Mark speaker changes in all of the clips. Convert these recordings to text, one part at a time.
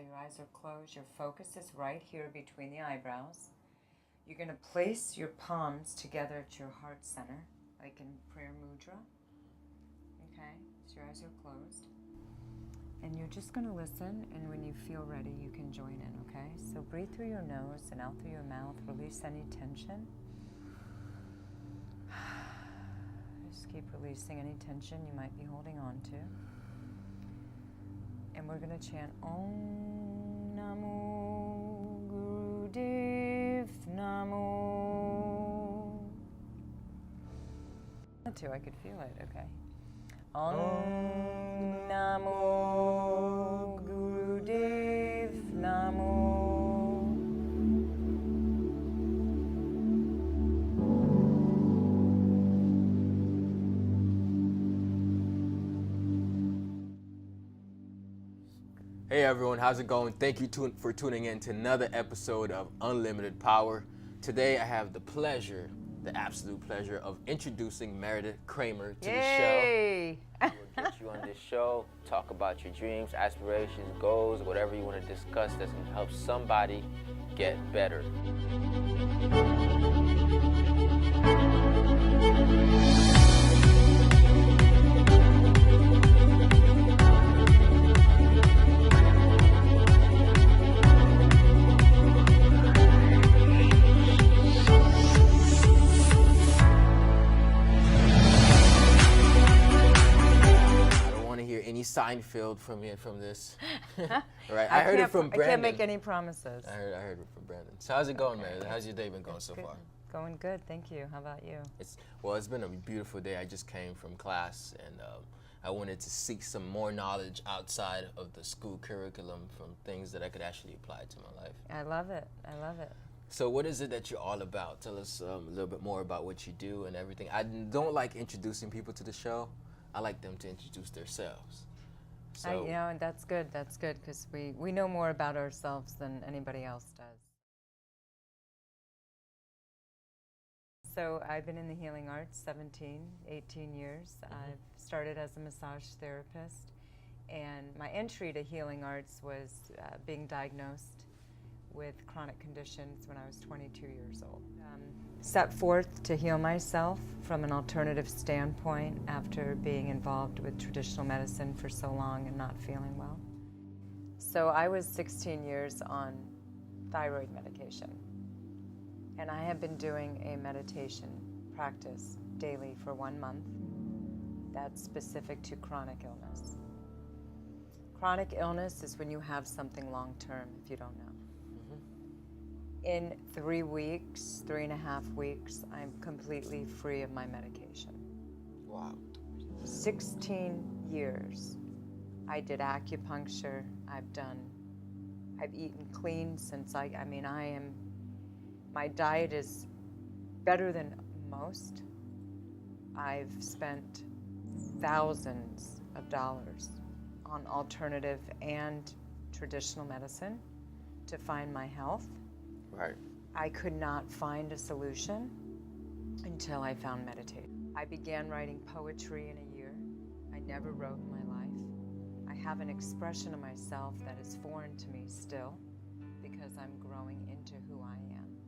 Speaker 1: So your eyes are closed. Your focus is right here between the eyebrows. You're going to place your palms together at your heart center, like in prayer mudra. Okay, so your eyes are closed. And you're just going to listen, and when you feel ready, you can join in, okay? So breathe through your nose and out through your mouth. Release any tension. Just keep releasing any tension you might be holding on to. And we're going to chant Om Namo Gurudev Namo. I could feel it, okay. Om Namo Gurudev Namo.
Speaker 2: Hey everyone, how's it going? Thank you for tuning in to another episode of Unlimited Power. Today I have the pleasure, the absolute pleasure of introducing Meredith Kramer to the show.
Speaker 3: We'll get you on this show, talk about your dreams, aspirations, goals, whatever you want to discuss that's going to help somebody get better.
Speaker 2: Seinfeld from this. Right, I heard it from Brandon.
Speaker 1: I can't make any promises.
Speaker 2: I heard it from Brandon. So how's it going, Meredith? How's your day been going so far?
Speaker 1: Going good, thank you. How about you?
Speaker 2: It's been a beautiful day. I just came from class, and I wanted to seek some more knowledge outside of the school curriculum from things that I could actually apply to my life.
Speaker 1: I love it. I love it.
Speaker 2: So what is it that you're all about? Tell us a little bit more about what you do and everything. I don't like introducing people to the show. I like them to introduce themselves. So,
Speaker 1: and that's good. That's good because we know more about ourselves than anybody else does. So I've been in the healing arts 18 years. I've started as a massage therapist, and my entry to healing arts was being diagnosed with chronic conditions when I was 22 years old. Set forth to heal myself from an alternative standpoint after being involved with traditional medicine for so long and not feeling well. So I was 16 years on thyroid medication, and I have been doing a meditation practice daily for 1 month that's specific to chronic illness. Chronic illness is when you have something long-term, if you don't know. In 3 weeks, 3.5 weeks, I'm completely free of my medication.
Speaker 2: Wow.
Speaker 1: 16 years. I did acupuncture. I've eaten clean since my diet is better than most. I've spent thousands of dollars on alternative and traditional medicine to find my health.
Speaker 2: Right.
Speaker 1: I could not find a solution until I found meditation. I began writing poetry in a year. I never wrote in my life. I have an expression of myself that is foreign to me still because I'm growing into who I am.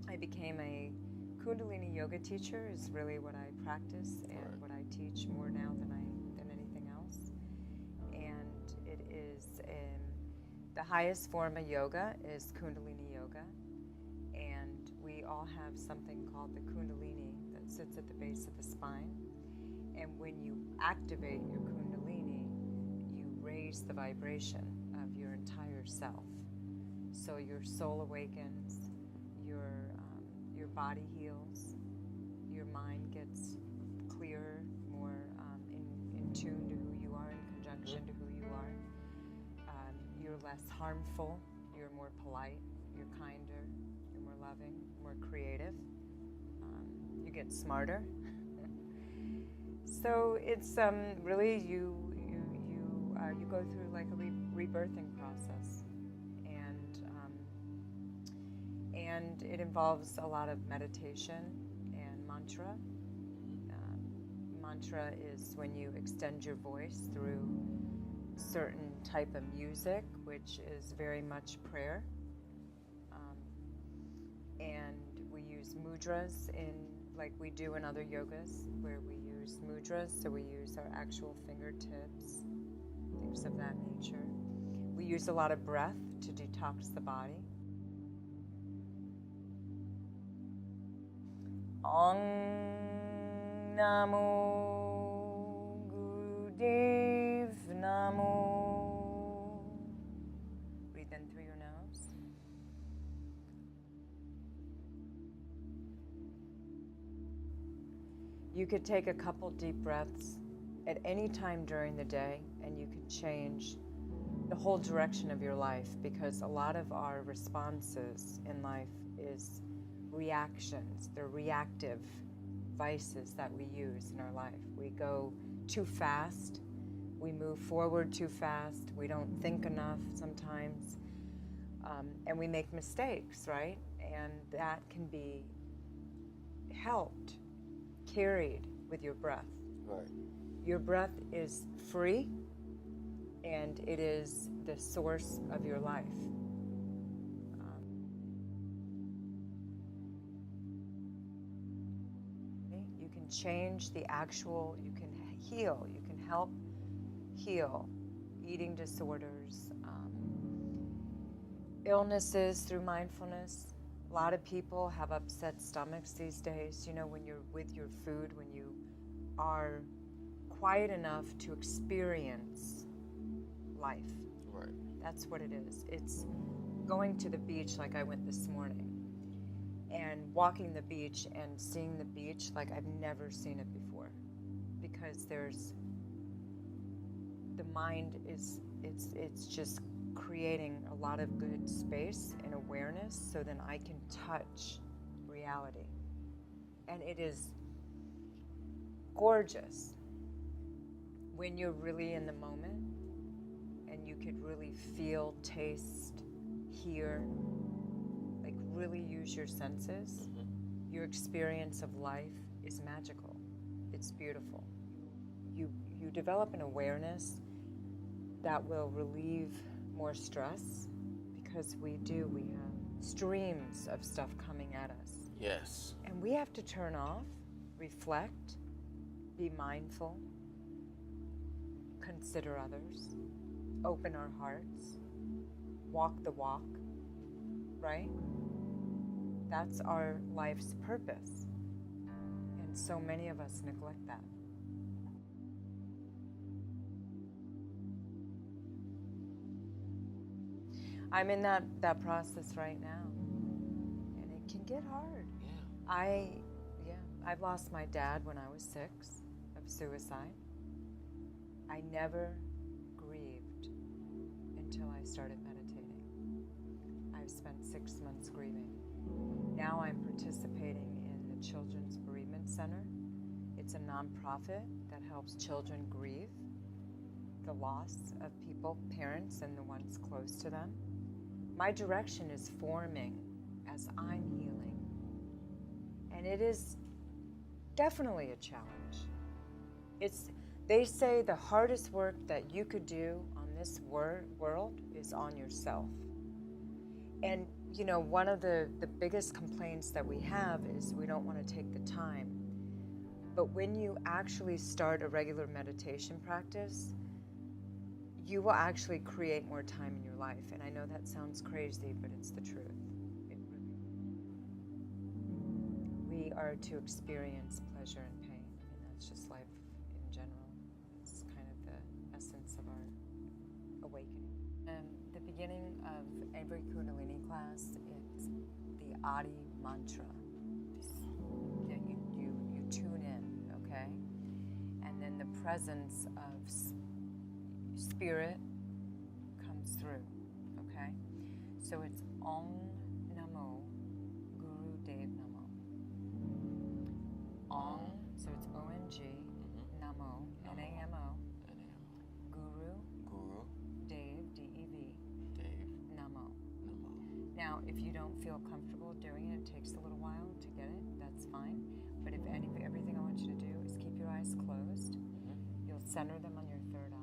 Speaker 1: I became a Kundalini Yoga teacher is really what I practice and what I teach more now than anything else. And it is the highest form of yoga is Kundalini Yoga, and we all have something called the Kundalini that sits at the base of the spine, and when you activate your Kundalini, you raise the vibration of your entire self. So your soul awakens, your body heals, your mind gets clearer, more in tune to who you are, in conjunction to who you are. You're less harmful, you're more polite, you're kinder, you're more loving, more creative. You get smarter. So it's really you go through like a rebirthing process, and it involves a lot of meditation and mantra. Mantra is when you extend your voice through certain type of music, which is very much prayer. And we use mudras like we do in other yogas, where we use mudras, so we use our actual fingertips, things of that nature. We use a lot of breath to detox the body. Om Namo Gurudev Namo. Breathe in through your nose. You could take a couple deep breaths at any time during the day, and you could change the whole direction of your life, because a lot of our responses in life is reactions. They're reactive vices that we use in our life. We go too fast. We move forward too fast. We don't think enough sometimes. And we make mistakes, right? And that can be helped, carried with your breath.
Speaker 2: Right.
Speaker 1: Your breath is free, and it is the source of your life. You can change the actual, you can heal, you can help heal eating disorders, illnesses through mindfulness. A lot of people have upset stomachs these days. You know, when you're with your food, when you are quiet enough to experience life.
Speaker 2: Right.
Speaker 1: That's what it is. It's going to the beach like I went this morning, and walking the beach and seeing the beach like I've never seen it before, because the mind is, it's just creating a lot of good space and awareness, so then I can touch reality. And it is gorgeous when you're really in the moment, and you could really feel, taste, hear, like really use your senses. Mm-hmm. Your experience of life is magical. It's beautiful. You develop an awareness that will relieve more stress, because we have streams of stuff coming at us.
Speaker 2: Yes.
Speaker 1: And we have to turn off, reflect, be mindful, consider others, open our hearts, walk the walk, right? That's our life's purpose. And so many of us neglect that. I'm in that process right now, and it can get hard.
Speaker 2: Yeah.
Speaker 1: I've lost my dad when I was 6 of suicide. I never grieved until I started meditating. I've spent 6 months grieving. Now I'm participating in the Children's Bereavement Center. It's a nonprofit that helps children grieve the loss of people, parents, and the ones close to them. My direction is forming as I'm healing. And it is definitely a challenge. They say the hardest work that you could do on this world is on yourself. And, you know, one of the biggest complaints that we have is we don't want to take the time. But when you actually start a regular meditation practice, you will actually create more time in your life. And I know that sounds crazy, but it's the truth. We are to experience pleasure and pain. I mean, that's just life in general. It's kind of the essence of our awakening. The beginning of every Kundalini class, it's the Adi mantra. You tune in, okay? And then the presence of spirit comes through, okay? So it's Om Namo Gurudev Namo. Om, so it's O-N-G, Namo, N-A-M-O, Guru, Dev, D-E-V, Namo. Now, if you don't feel comfortable doing it, it takes a little while to get it, that's fine. But if everything I want you to do is keep your eyes closed. You'll center them on your third eye.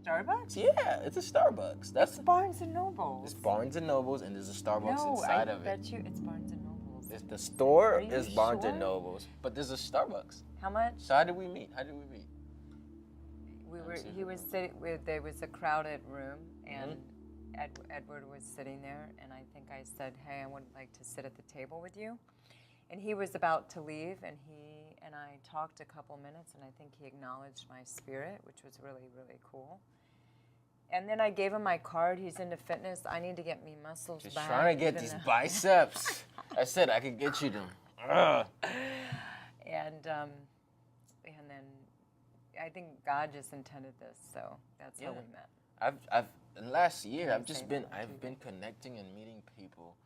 Speaker 1: Starbucks?
Speaker 2: Yeah, it's a Starbucks. That's
Speaker 1: Barnes and Nobles.
Speaker 2: It's Barnes and Nobles, and there's a Starbucks
Speaker 1: No,
Speaker 2: inside
Speaker 1: I
Speaker 2: of it.
Speaker 1: bet you it's Barnes and Nobles.
Speaker 2: The store
Speaker 1: Are you
Speaker 2: is Barnes
Speaker 1: sure?
Speaker 2: and Nobles, but there's a Starbucks.
Speaker 1: How much?
Speaker 2: So how did we meet?
Speaker 1: He was sitting with, there was a crowded room, and Edward was sitting there, and I think I said, hey, I would like to sit at the table with you. And he was about to leave, and he and I talked a couple minutes, and I think he acknowledged my spirit, which was really, really cool. And then I gave him my card. He's into fitness. I need to get me muscles
Speaker 2: Just
Speaker 1: back.
Speaker 2: trying to get these biceps. I said I could get you them. Ugh.
Speaker 1: And then I think God just intended this, so that's how we met.
Speaker 2: Last year I've
Speaker 1: say
Speaker 2: been
Speaker 1: that on TV.
Speaker 2: connecting and meeting people,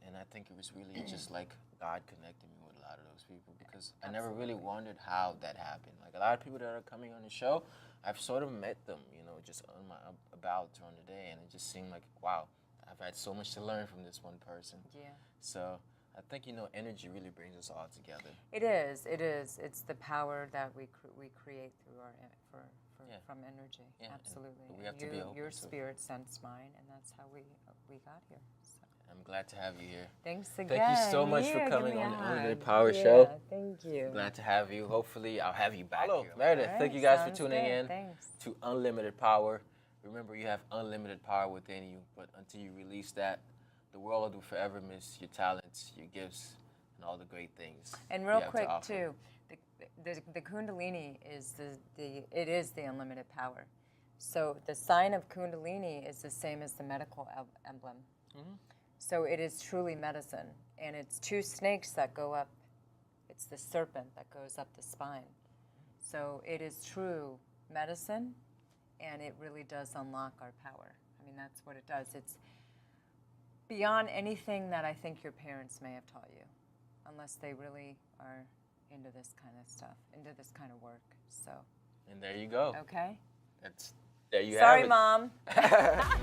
Speaker 2: and I think it was really just like God connected me with a lot of those people, because I never really wondered how that happened. Like a lot of people that are coming on the show, I've sort of met them, just on my about during the day, and it just seemed like, wow, I've had so much to learn from this one person.
Speaker 1: Yeah.
Speaker 2: So I think energy really brings us all together.
Speaker 1: It is. It's the power that we create through our from energy.
Speaker 2: Yeah,
Speaker 1: Absolutely.
Speaker 2: we have to be open
Speaker 1: your
Speaker 2: to it.
Speaker 1: spirit sensed mine, and that's how we got here. So.
Speaker 2: I'm glad to have you here.
Speaker 1: Thanks again.
Speaker 2: Thank you so much for
Speaker 1: Give
Speaker 2: coming
Speaker 1: me a
Speaker 2: on the
Speaker 1: hug.
Speaker 2: Unlimited Power
Speaker 1: Yeah,
Speaker 2: Show.
Speaker 1: Thank you.
Speaker 2: Glad to have you. Hopefully, I'll have you back
Speaker 3: Hello.
Speaker 2: here. Meredith,
Speaker 1: All
Speaker 2: thank
Speaker 1: right,
Speaker 2: you guys for
Speaker 1: sounds
Speaker 2: tuning
Speaker 1: good.
Speaker 2: in
Speaker 1: Thanks.
Speaker 2: to Unlimited Power. Remember, you have unlimited power within you, but until you release that, the world will forever miss your talents, your gifts, and all the great things.
Speaker 1: And
Speaker 2: you
Speaker 1: real
Speaker 2: have to
Speaker 1: quick
Speaker 2: offer.
Speaker 1: too, the Kundalini is it is the unlimited power. So the sign of Kundalini is the same as the medical emblem. So it is truly medicine, and it's two snakes that go up. It's the serpent that goes up the spine. So it is true medicine, and it really does unlock our power. I mean, that's what it does. It's beyond anything that I think your parents may have taught you, unless they really are into this kind of stuff, into this kind of work. So.
Speaker 2: And there you go.
Speaker 1: Okay.
Speaker 2: There you
Speaker 1: Sorry,
Speaker 2: have it.
Speaker 1: Mom.